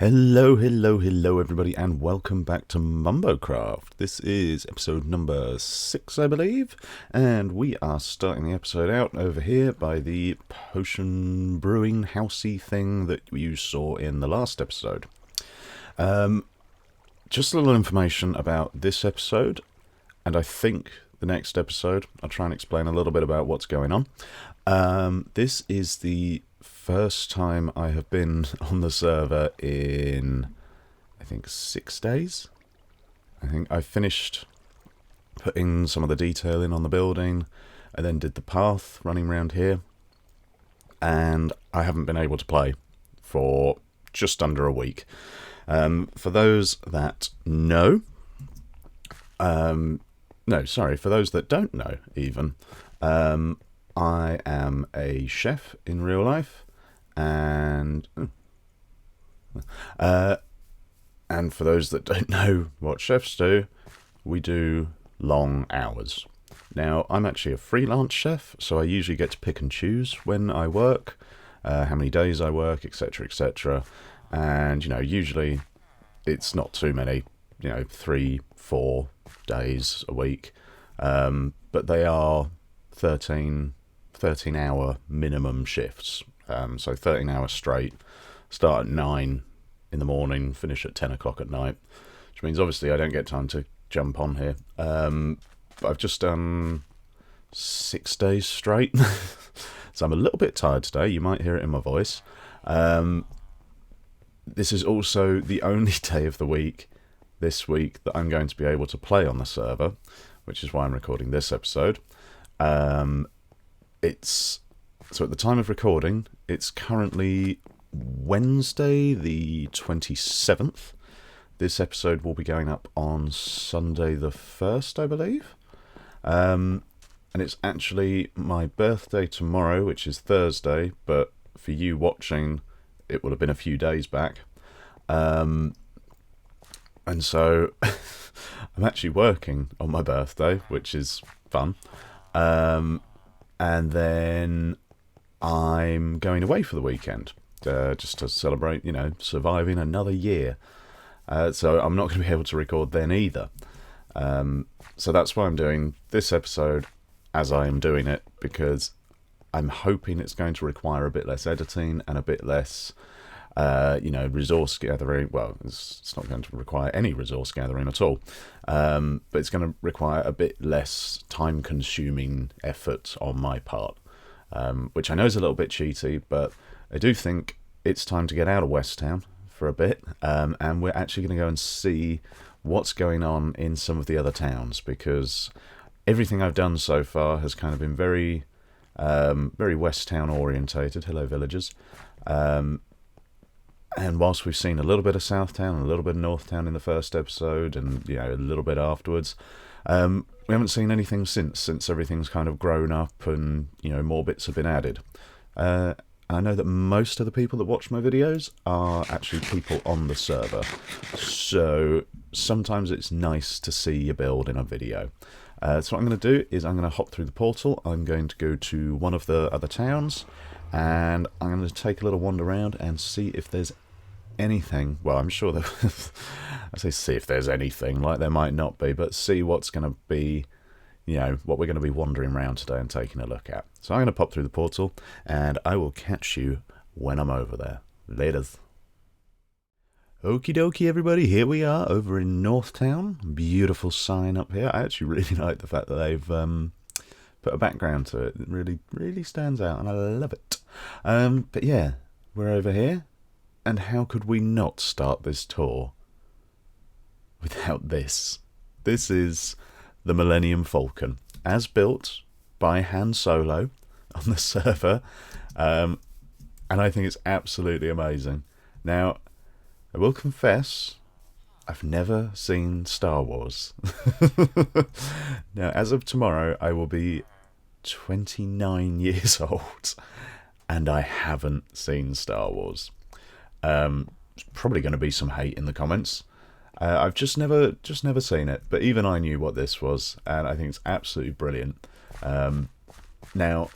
Hello everybody, and welcome back to Mumbocraft. This is episode number 6, I believe, and we are starting the episode out over here by the potion brewing housey thing that you saw in the last episode. Just a little information about this episode, and I think the next episode I'll try and explain a little bit about what's going on. This is the first time I have been on the server in, I think, 6 days. I think I finished putting some of the detail in on the building. I then did the path running around here, and I haven't been able to play for just under a week. For those that know, for those that don't know even, I am a chef in real life, and for those that don't know what chefs do, we do long hours. Now, I'm actually a freelance chef, so I usually get to pick and choose when I work, how many days I work, etc, etc. And, usually it's not too many, 3-4 days a week, but they are 13-hour minimum shifts. So 13 hours straight, start at 9 in the morning, finish at 10 o'clock at night, which means obviously I don't get time to jump on here. But I've just done 6 days straight, so I'm a little bit tired today. You might hear it in my voice. This is also the only day of the week this week that I'm going to be able to play on the server, which is why I'm recording this episode. So at the time of recording, it's currently Wednesday the 27th. This episode will be going up on Sunday the 1st, I believe. And it's actually my birthday tomorrow, which is Thursday, but for you watching, it will have been a few days back. And so I'm actually working on my birthday, which is fun. And then I'm going away for the weekend, just to celebrate, surviving another year. So I'm not going to be able to record then either. So that's why I'm doing this episode as I am doing it, because I'm hoping it's going to require a bit less editing and a bit less, resource gathering. Well, it's not going to require any resource gathering at all. But it's going to require a bit less time-consuming effort on my part. Which I know is a little bit cheaty, but I do think it's time to get out of West Town for a bit, and we're actually going to go and see what's going on in some of the other towns, because everything I've done so far has kind of been very West Town orientated. Hello, villagers. And whilst we've seen a little bit of South Town and a little bit of North Town in the first episode, and a little bit afterwards, we haven't seen anything since everything's kind of grown up and more bits have been added. I know that most of the people that watch my videos are actually people on the server, so sometimes it's nice to see your build in a video. So what I'm going to do is I'm going to hop through the portal. I'm going to go to one of the other towns, and I'm going to take a little wander around and see if there's anything. Well, I'm sure that I say see if there's anything, like there might not be, but see what's going to be, what we're going to be wandering around today and taking a look at. So I'm going to pop through the portal, and I will catch you when I'm over there. Laters. Okie dokie, everybody, here we are over in North Town. Beautiful sign up here. I actually really like the fact that they've put a background to it. It really, really stands out, and I love it. But yeah, we're over here. And how could we not start this tour without this? This is the Millennium Falcon, as built by Han Solo on the server, and I think it's absolutely amazing. Now, I will confess, I've never seen Star Wars. Now, as of tomorrow, I will be 29 years old, and I haven't seen Star Wars. There's probably going to be some hate in the comments. I've just never seen it, but even I knew what this was, and I think it's absolutely brilliant. Now,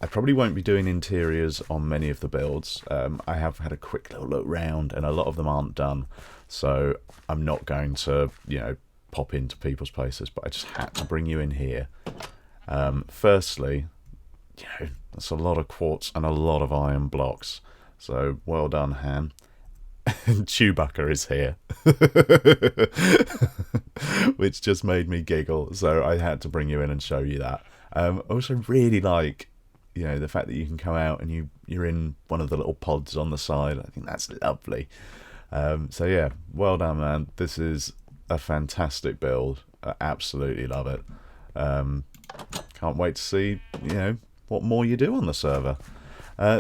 I probably won't be doing interiors on many of the builds. I have had a quick little look round, and a lot of them aren't done. So I'm not going to, pop into people's places, but I just had to bring you in here. Firstly, that's a lot of quartz and a lot of iron blocks. So well done, Han. And Chewbacca is here. Which just made me giggle, so I had to bring you in and show you that. I also really like, the fact that you can come out and you're in one of the little pods on the side. I think that's lovely. So yeah, well done, man. This is a fantastic build. I absolutely love it. Can't wait to see, what more you do on the server.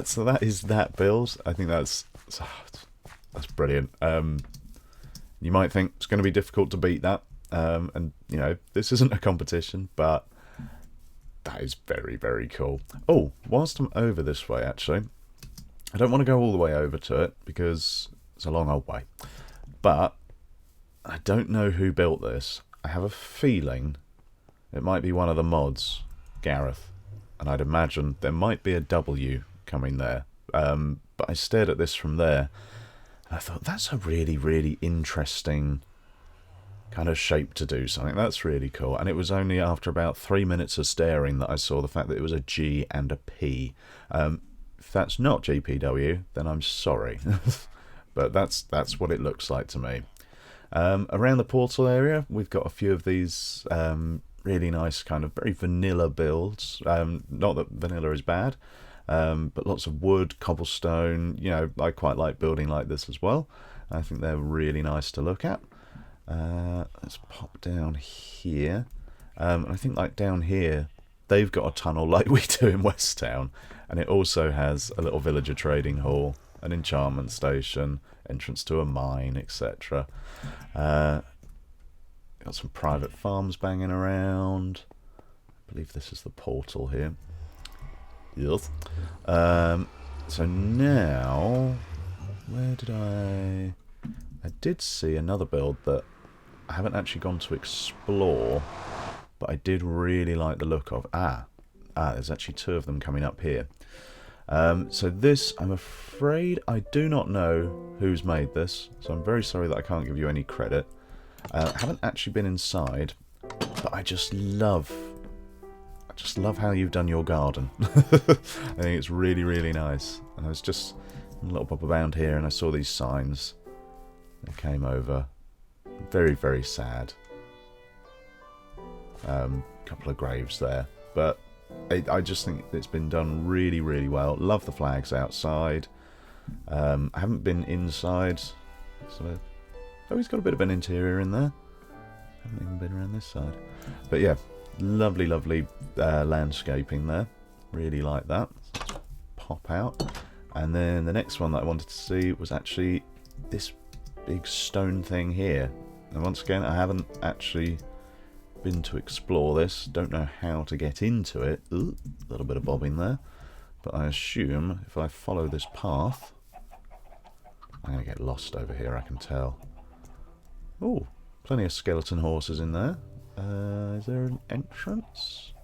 So that is that build. I think that's brilliant. You might think it's going to be difficult to beat that. And, this isn't a competition, but that is very, very cool. Oh, whilst I'm over this way, actually, I don't want to go all the way over to it because it's a long old way. But I don't know who built this. I have a feeling it might be one of the mods, Gareth. And I'd imagine there might be a W coming there. But I stared at this from there. And I thought, that's a really, really interesting kind of shape to do something. That's really cool. And it was only after about 3 minutes of staring that I saw the fact that it was a G and a P. If that's not GPW, then I'm sorry. But that's what it looks like to me. Around the portal area, we've got a few of these really nice kind of very vanilla builds. Not that vanilla is bad, but lots of wood, cobblestone. I quite like building like this as well. I think they're really nice to look at. Let's pop down here. I think like down here, they've got a tunnel like we do in West Town, and it also has a little villager trading hall, an enchantment station, entrance to a mine, etc. Got some private farms banging around. I believe this is the portal here. Yes. So now, where did I did see another build that I haven't actually gone to explore, but I did really like the look of. There's actually two of them coming up here. So this, I'm afraid I do not know who's made this, so I'm very sorry that I can't give you any credit. I haven't actually been inside, but I just love how you've done your garden. I think it's really, really nice. And I was just a little pop around here and I saw these signs. I came over. Very, very sad. Couple of graves there, but I just think it's been done really, really well. Love the flags outside. I haven't been inside, so he's got a bit of an interior in there. Haven't even been around this side, but yeah, lovely, lovely landscaping there. Really like that. Let's pop out, and then the next one that I wanted to see was actually this big stone thing here. And once again, I haven't actually been to explore this. Don't know how to get into it. Ooh, a little bit of bobbing there. But I assume if I follow this path, I'm going to get lost over here, I can tell. Oh, plenty of skeleton horses in there. Is there an entrance?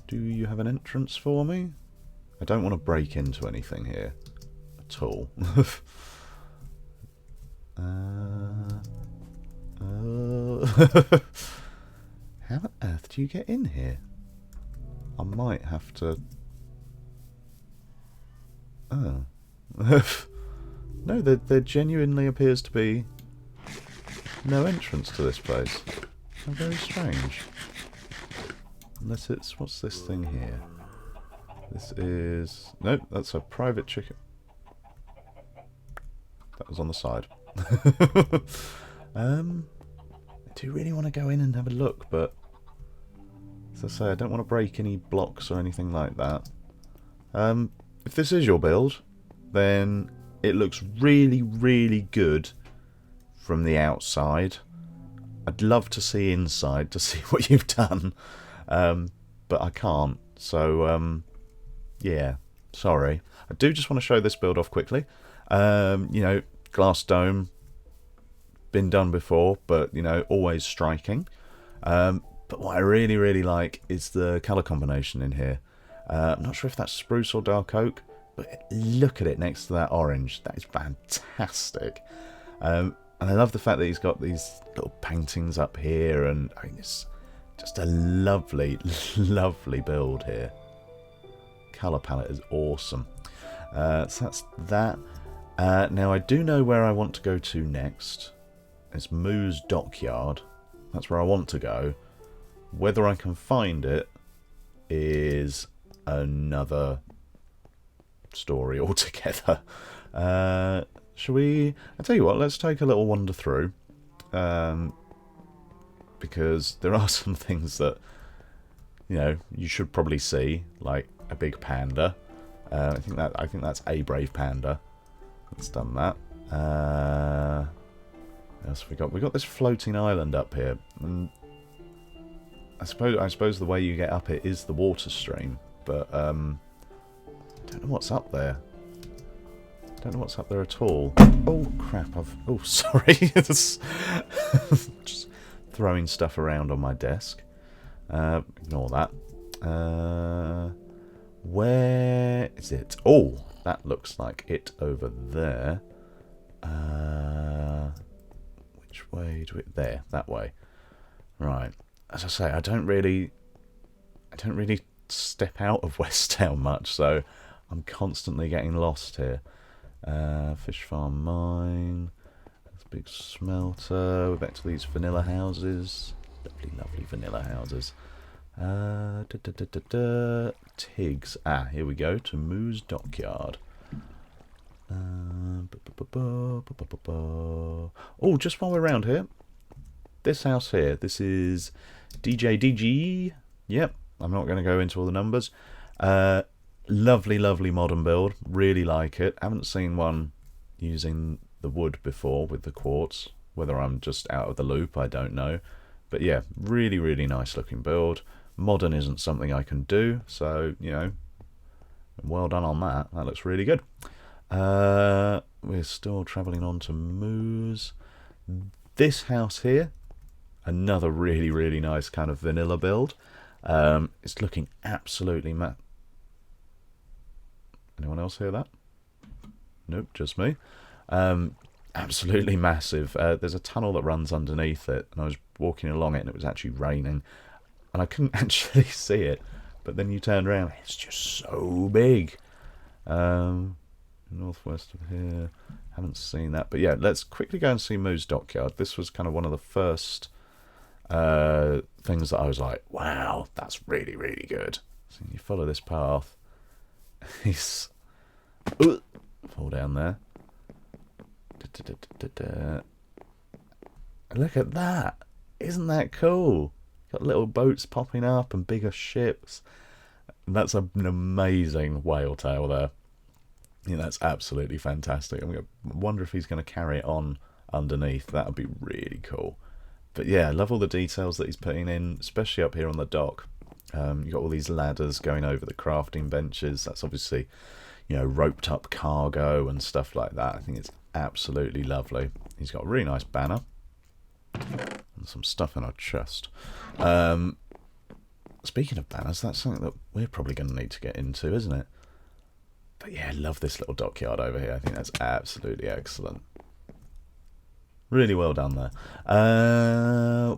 Do you have an entrance for me? I don't want to break into anything here at all. How on earth do you get in here? I might have to... Oh. No, there genuinely appears to be no entrance to this place. How very strange. Unless it's... What's this thing here? This is... Nope, that's a private chicken. That was on the side. I do really want to go in and have a look, but as I say, I don't want to break any blocks or anything like that. If this is your build, then it looks really, really good from the outside. I'd love to see inside to see what you've done, but I can't. So, yeah, sorry. I do just want to show this build off quickly. Glass dome, been done before, but always striking. But what I really, really like is the colour combination in here. I'm not sure if that's spruce or dark oak, but look at it next to that orange. That is fantastic. And I love the fact that he's got these little paintings up here, and I mean, it's just a lovely, lovely build here. Colour palette is awesome. So that's that. Now I do know where I want to go to next. It's Moo's Dockyard. That's where I want to go. Whether I can find it is another story altogether. Shall we? I tell you what, let's take a little wander through, because there are some things that you should probably see, like a big panda. I think that's a brave panda. Let's done that. What else have we got? We got this floating island up here, and I suppose the way you get up it is the water stream, but don't know what's up there. Don't know what's up there at all. Oh crap! Oh sorry, just throwing stuff around on my desk. Ignore that. Where is it? Oh, that looks like it over there. Which way do it? There, that way. Right. As I say, I don't really step out of West Town much, so I'm constantly getting lost here. Fish farm mine. That's a big smelter. We're back to these vanilla houses. Lovely, lovely vanilla houses. Tigs. Ah, here we go, to Moo's Dockyard. Oh, just while we're around here, this house here, this is DJDG. Yep, I'm not going to go into all the numbers. Lovely, lovely modern build. Really like it. Haven't seen one using the wood before with the quartz. Whether I'm just out of the loop, I don't know. But yeah, really, really nice looking build. Modern isn't something I can do, so, well done on that. That looks really good. We're still travelling on to Moo's. This house here, another really, really nice kind of vanilla build. It's looking absolutely Anyone else hear that? Nope, just me. Absolutely massive. There's a tunnel that runs underneath it, and I was walking along it, and it was actually raining, and I couldn't actually see it. But then you turn around, it's just so big. Northwest of here, haven't seen that. But yeah, let's quickly go and see Moo's Dockyard. This was kind of one of the first things that I was like, wow, that's really, really good. So you follow this path. He's fall down there. Look at that! Isn't that cool? Got little boats popping up and bigger ships. And that's an amazing whale tail there. Yeah, that's absolutely fantastic. I wonder if he's going to carry it on underneath. That would be really cool. But yeah, I love all the details that he's putting in, especially up here on the dock. You've got all these ladders going over the crafting benches. That's obviously, roped up cargo and stuff like that. I think it's absolutely lovely. He's got a really nice banner and some stuff in our chest. Speaking of banners, that's something that we're probably going to need to get into, isn't it? But yeah, I love this little dockyard over here. I think that's absolutely excellent. Really well done there.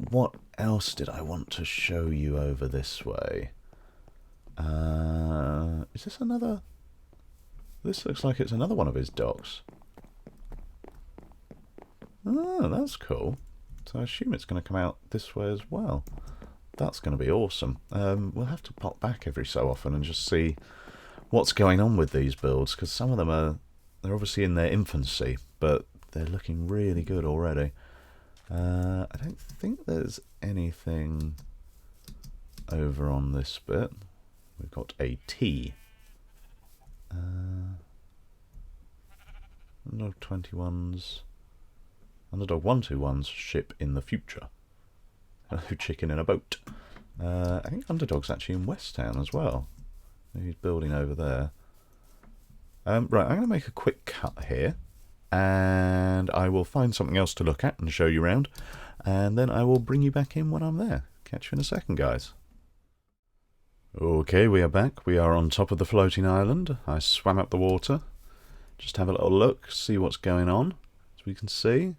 What else did I want to show you over this way? Is this another? This looks like it's another one of his docks. Oh, that's cool. So I assume it's going to come out this way as well. That's going to be awesome. We'll have to pop back every so often and just see what's going on with these builds, because some of them they're obviously in their infancy, but they're looking really good already. I don't think there's anything over on this bit. We've got a T. Underdog 21's Underdog 121's ship in the future. Hello, chicken in a boat. I think Underdog's actually in West Town as well. He's building over there. Right, I'm going to make a quick cut here, and I will find something else to look at and show you around, and then I will bring you back in when I'm there. Catch you in a second, guys. Okay, we are back. We are on top of the floating island. I swam up the water. Just have a little look, see what's going on, as we can see.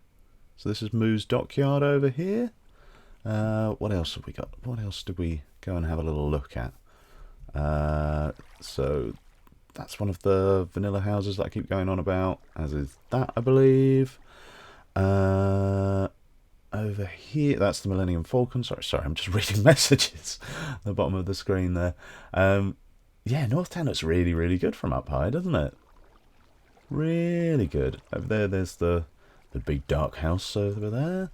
So this is Moo's dockyard over here. What else have we got? What else did we go and have a little look at? So that's one of the vanilla houses that I keep going on about, as is that, I believe. Over here, that's the Millennium Falcon. Sorry, I'm just reading messages at the bottom of the screen there. Yeah, North Town looks really, really good from up high, doesn't it? Really good. Over there, there's the big dark house over there.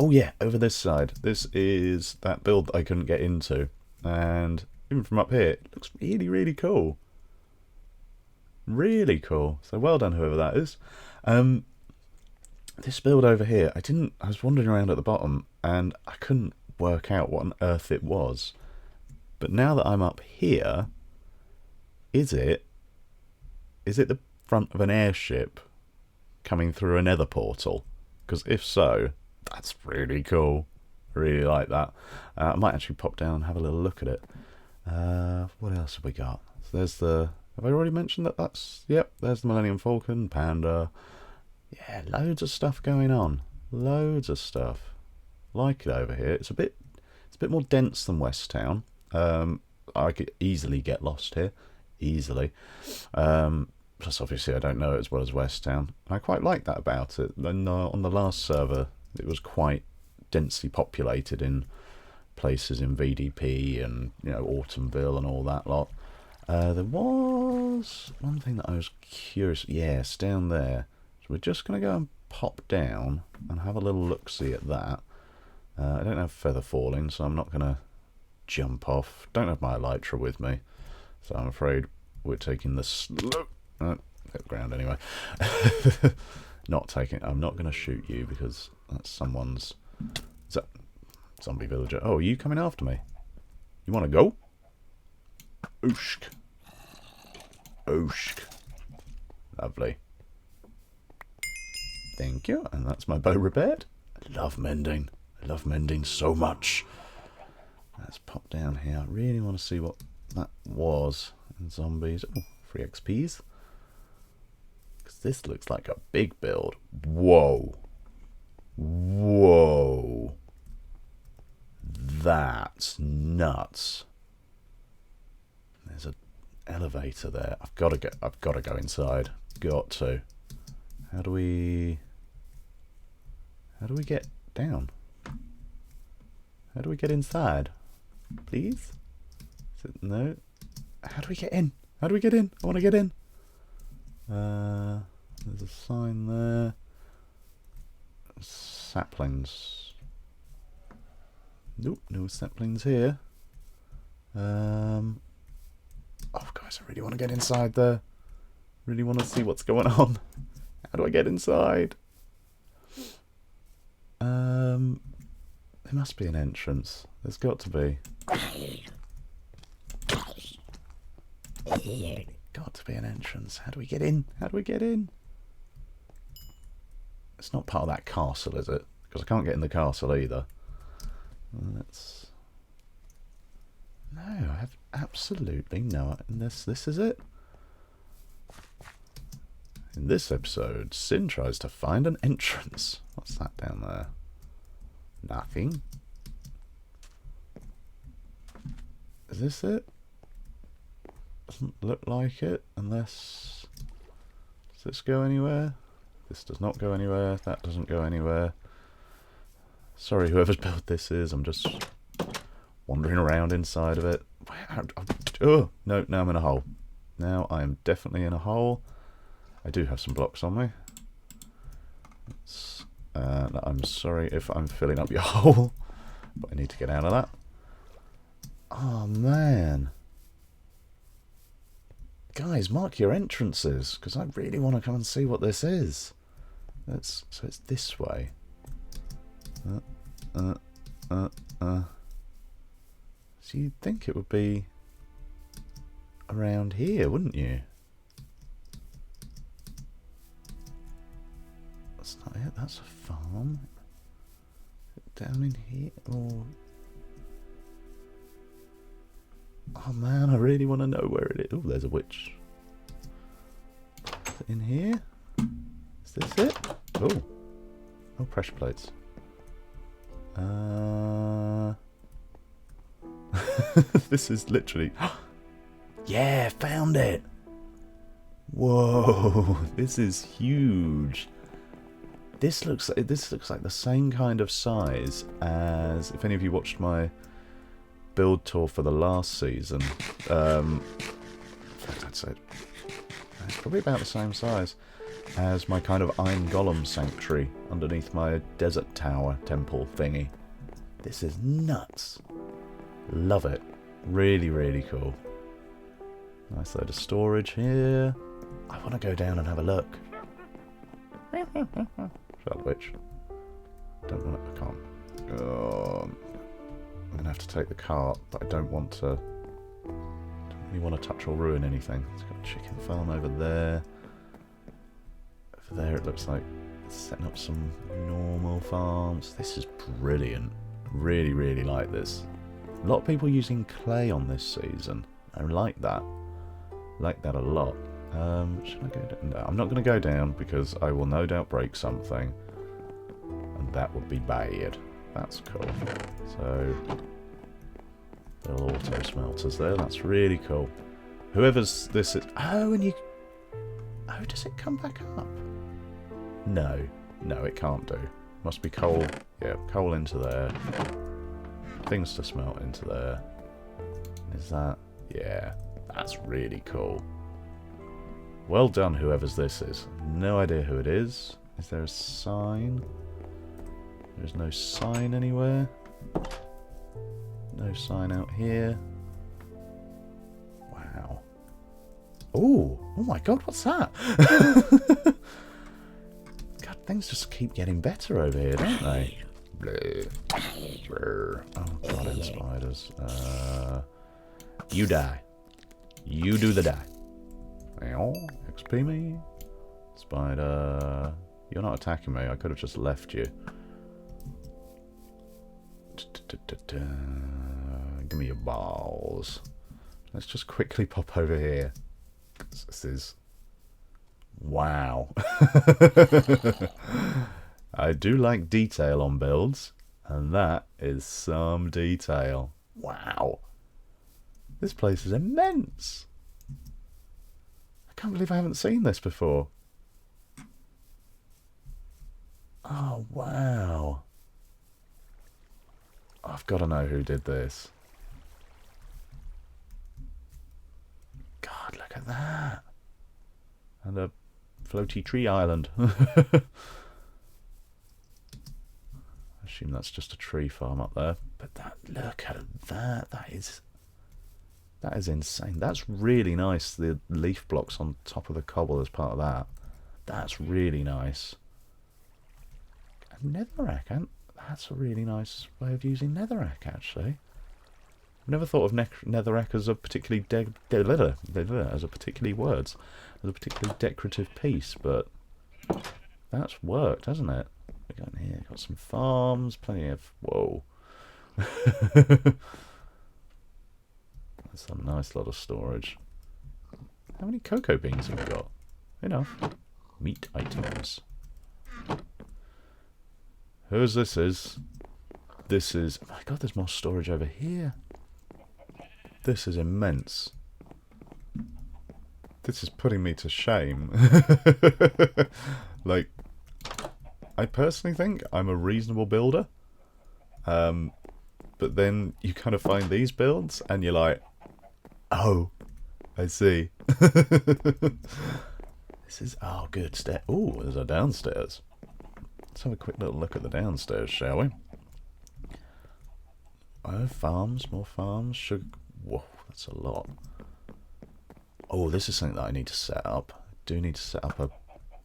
Oh yeah, over this side. This is that build that I couldn't get into. And even from up here, it looks really, really cool. Really cool. So well done, whoever that is. This build over here, I was wandering around at the bottom and I couldn't work out what on earth it was. But now that I'm up here, is it the front of an airship coming through a nether portal? Because if so, that's really cool. I really like that. I might actually pop down and have a little look at it. What else have we got? So there's have I already mentioned that that's, yep, there's the Millennium Falcon, Panda. Yeah, loads of stuff going on. Loads of stuff. Like it over here. It's a bit more dense than West Town. I could easily get lost here. Easily. Plus, obviously, I don't know it as well as West Town. I quite like that about it. Then on the last server, it was quite densely populated in places in VDP and, you know, Autumnville and all that lot. There was one thing that I was curious. Yes, down there. So we're just going to go and pop down and have a little look-see at that. I don't have feather falling, so I'm not going to jump off. Don't have my elytra with me, so I'm afraid we're taking the slow. Hit the ground anyway. I'm not going to shoot you because that's someone's. Is that zombie villager? Oh, are you coming after me? You want to go? Ooshk. Ooshk. Lovely. Thank you. And that's my bow repaired. I love mending. I love mending so much. Let's pop down here. I really want to see what that was in zombies. Oh, free XPs. Because this looks like a big build. Whoa. Whoa. That's nuts. There's an elevator there. I've got to go inside. Got to. How do we get down? How do we get inside? Please? No. How do we get in? How do we get in? I want to get in. There's a sign there. Saplings. Nope, no saplings here. Oh, guys, I really want to get inside there. Really want to see what's going on. How do I get inside? There must be an entrance. There's got to be. Got to be an entrance. How do we get in? How do we get in? It's not part of that castle, is it? Because I can't get in the castle either. Let's. No, I have absolutely no. This is it. In this episode, Sin tries to find an entrance. What's that down there? Nothing. Is this it? Doesn't look like it, unless... Does this go anywhere? This does not go anywhere. That doesn't go anywhere. Sorry, whoever's built this is. I'm just wandering around inside of it. Oh, no, now I'm in a hole. Now I am definitely in a hole. I do have some blocks on me. I'm sorry if I'm filling up your hole, but I need to get out of that. Oh, man. Guys, mark your entrances, because I really want to come and see what this is. So it's this way. So you'd think it would be around here, wouldn't you? That's not it, that's a farm. Down in here, or... Oh man, I really want to know where it is. Oh, there's a witch. Is it in here? Is this it? Oh. Oh, pressure plates. This is literally... Yeah, found it! Whoa, this is huge. This looks like the same kind of size as... If any of you watched my build tour for the last season, in fact, I'd say it's probably about the same size as my kind of Iron Golem sanctuary underneath my desert tower temple thingy. This is nuts. Love it. Really, really cool. Nice load of storage here. I want to go down and have a look. Shut up, witch. Don't want to, I can't. I'm going to have to take the cart, but I don't really want to touch or ruin anything. It's got a chicken farm over there. Over there it looks like it's setting up some normal farms. This is brilliant. Really, really like this. A lot of people using clay on this season. I like that. Like that a lot. Should I go down? No, I'm not going to go down because I will no doubt break something. And that would be bad. That's cool. So, little auto smelters there. That's really cool. Whoever's this is... Oh, and you... Oh, does it come back up? No. No, it can't do. Must be coal. Yeah, coal into there. Things to smelt into there. Is that... Yeah. That's really cool. Well done, whoever's this is. No idea who it is. Is there a sign? There's no sign anywhere. No sign out here. Wow. Ooh! Oh my god, what's that? God, things just keep getting better over here, don't they? Oh god, and spiders. You die. You do the die. XP me. Spider. You're not attacking me. I could have just left you. Give me your balls. Let's just quickly pop over here. This is... Wow. I do like detail on builds. And that is some detail. Wow. This place is immense. I can't believe I haven't seen this before. Oh, wow. I've got to know who did this. God, look at that. And a floaty tree island. I assume that's just a tree farm up there. But that, look at that. That is insane. That's really nice. The leaf blocks on top of the cobble as part of that. That's really nice. And netherrack. That's a really nice way of using netherrack, actually. I've never thought of netherrack as a particularly as a particularly decorative piece, but that's worked, hasn't it? We got in here, got some farms, plenty of... Whoa. That's a nice lot of storage. How many cocoa beans have we got? Enough. Meat items. Whose this is? This is... Oh my god, there's more storage over here. This is immense. This is putting me to shame. Like, I personally think I'm a reasonable builder. But then you kind of find these builds and you're like, oh, I see. This is... Oh, good. Oh, there's a downstairs. Let's have a quick little look at the downstairs, shall we? Oh, farms, more farms. Sugar... Whoa, that's a lot. Oh, this is something that I need to set up. I do need to set up a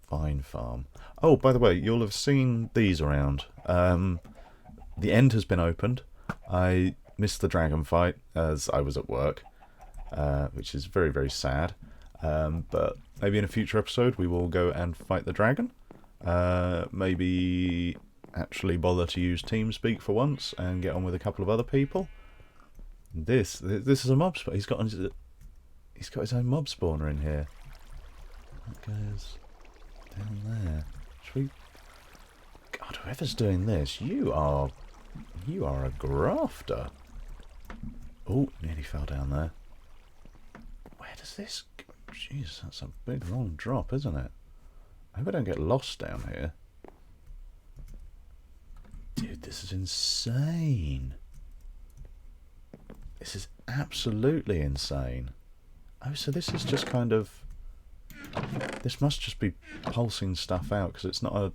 vine farm. Oh, by the way, you'll have seen these around. The end has been opened. I missed the dragon fight as I was at work, which is very, very sad. But maybe in a future episode we will go and fight the dragon. Maybe actually bother to use TeamSpeak for once and get on with a couple of other people. This is a mob spawn. He's got his own mob spawner in here. That goes down there. Should we? God, whoever's doing this, you are a grafter. Oh, nearly fell down there. Where does this go? Jeez, that's a big long drop, isn't it? I hope I don't get lost down here. Dude, this is insane. This is absolutely insane. Oh, so this is just kind of... This must just be pulsing stuff out, because it's not a...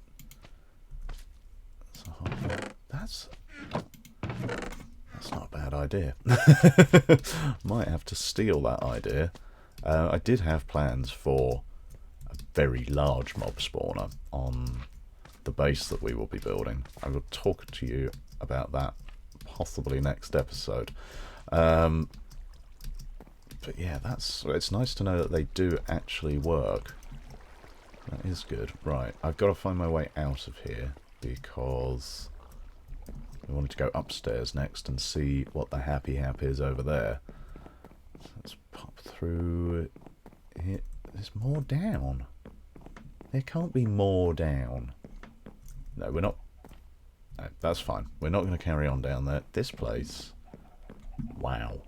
That's not a bad idea. Might have to steal that idea. I did have plans for a very large mob spawner on the base that we will be building. I will talk to you about that possibly next episode. But yeah, it's nice to know that they do actually work. That is good. Right, I've got to find my way out of here because we wanted to go upstairs next and see what the happy hap is over there. So let's pop through here. There's more down. There can't be more down. No, we're not. No, that's fine. We're not going to carry on down there. This place. Wow.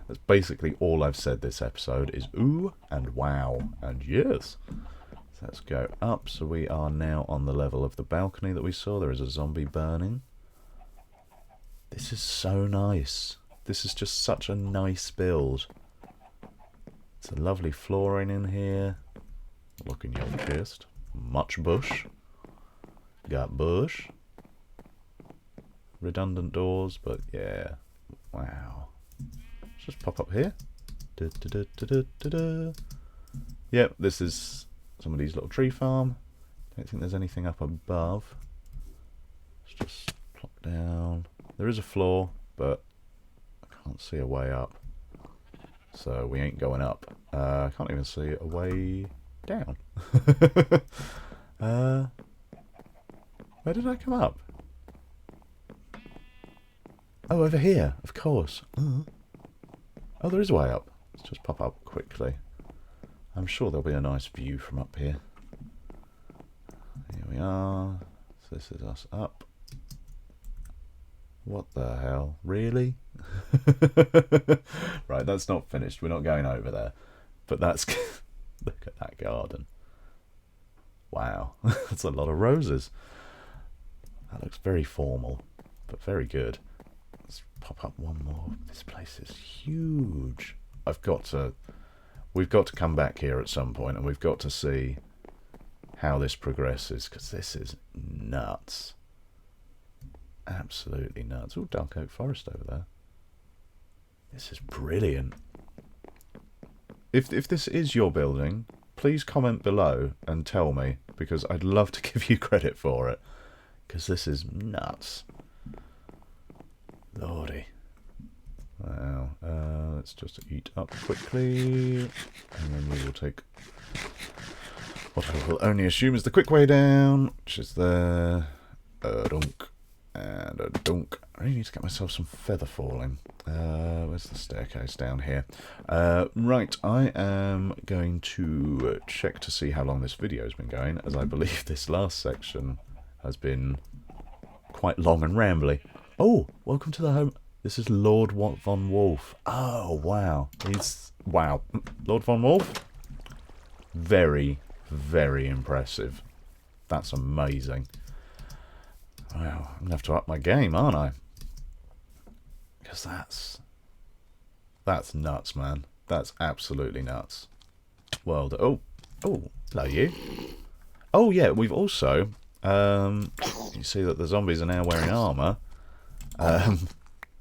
That's basically all I've said this episode is ooh and wow and yes. So let's go up. So we are now on the level of the balcony that we saw. There is a zombie burning. This is so nice. This is just such a nice build. It's a lovely flooring in here. Look in your chest. Much bush. Got bush. Redundant doors, but yeah. Wow. Let's just pop up here. Da, da, da, da, da, da, da. Yep, this is somebody's little tree farm. Don't think there's anything up above. Let's just plop down. There is a floor, but I can't see a way up. So we ain't going up. I can't even see a way down. Where did I come up? Oh, over here, of course. Oh, there is a way up. Let's just pop up quickly. I'm sure there'll be a nice view from up here. Here we are. So this is us up. What the hell? Really? Right, that's not finished. We're not going over there. But that's... Look at that garden. Wow. That's a lot of roses. That looks very formal, but very good. Let's pop up one more. This place is huge. We've got to come back here at some point, and we've got to see how this progresses, because this is nuts. Absolutely nuts. Oh, dark oak forest over there. This is brilliant. If this is your building, please comment below and tell me, because I'd love to give you credit for it, because this is nuts. Lordy. Wow. Let's just eat up quickly, and then we will take what I will only assume is the quick way down, which is there. A dunk and a dunk. I really need to get myself some feather falling. Where's the staircase? Down here. Right, I am going to check to see how long this video has been going, as I believe this last section has been quite long and rambly. Oh, welcome to the home. This is Lord Von Wolf. Oh, wow. Wow. Lord Von Wolf? Very, very impressive. That's amazing. Wow, I'm going to have to up my game, aren't I? Because that's nuts, man. That's absolutely nuts. Well, oh, hello you. Oh, yeah, we've also, you see that the zombies are now wearing armour.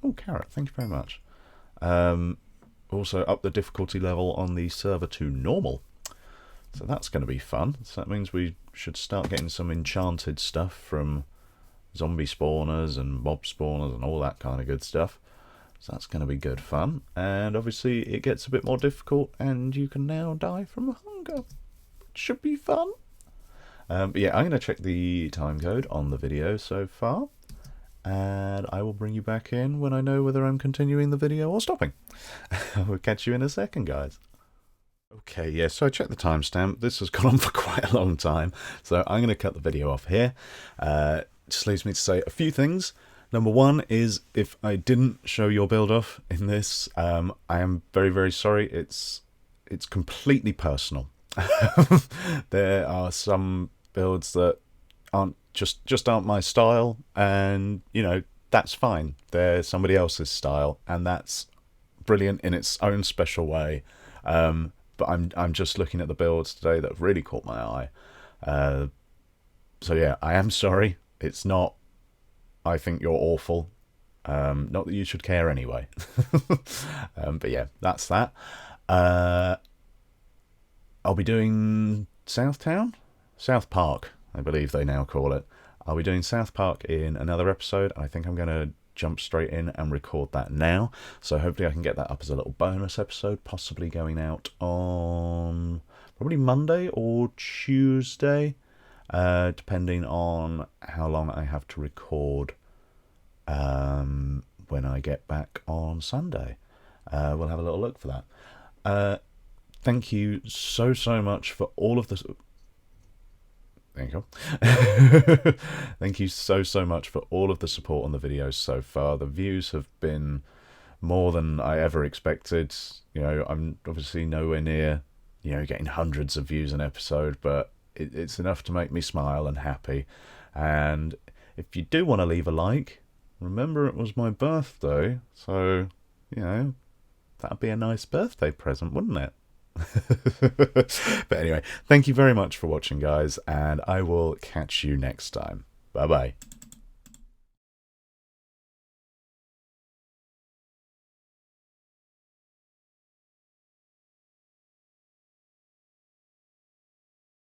Oh, carrot, thank you very much. Also up the difficulty level on the server to normal. So that's going to be fun. So that means we should start getting some enchanted stuff from zombie spawners and mob spawners and all that kind of good stuff. So that's going to be good fun. And obviously it gets a bit more difficult and you can now die from hunger. Which should be fun. But yeah, I'm going to check the time code on the video so far. and I will bring you back in when I know whether I'm continuing the video or stopping. We'll catch you in a second, guys. Okay, yeah, so I checked the timestamp. This has gone on for quite a long time, so I'm going to cut the video off here. Just leaves me to say a few things. Number one is, if I didn't show your build-off in this, I am very, very sorry. It's completely personal. There are some builds that aren't just aren't my style, and that's fine. They're somebody else's style, and that's brilliant in its own special way. But I'm just looking at the builds today that have really caught my eye. So yeah, I am sorry. It's not, I think you're awful. Not that you should care anyway. But yeah, that's that. I'll be doing South Park, I believe they now call it. I'll be doing South Park in another episode. I think I'm going to jump straight in and record that now. So hopefully I can get that up as a little bonus episode, possibly going out on probably Monday or Tuesday, depending on how long I have to record when I get back on Sunday. We'll have a little look for that. Thank you so much for all of the... There you go. Thank you so much for all of the support on the videos so far. The views have been more than I ever expected. I'm obviously nowhere near, getting hundreds of views an episode, but it's enough to make me smile and happy. And if you do want to leave a like, remember it was my birthday, so, that'd be a nice birthday present, wouldn't it? But anyway, thank you very much for watching, guys, and I will catch you next time. Bye bye.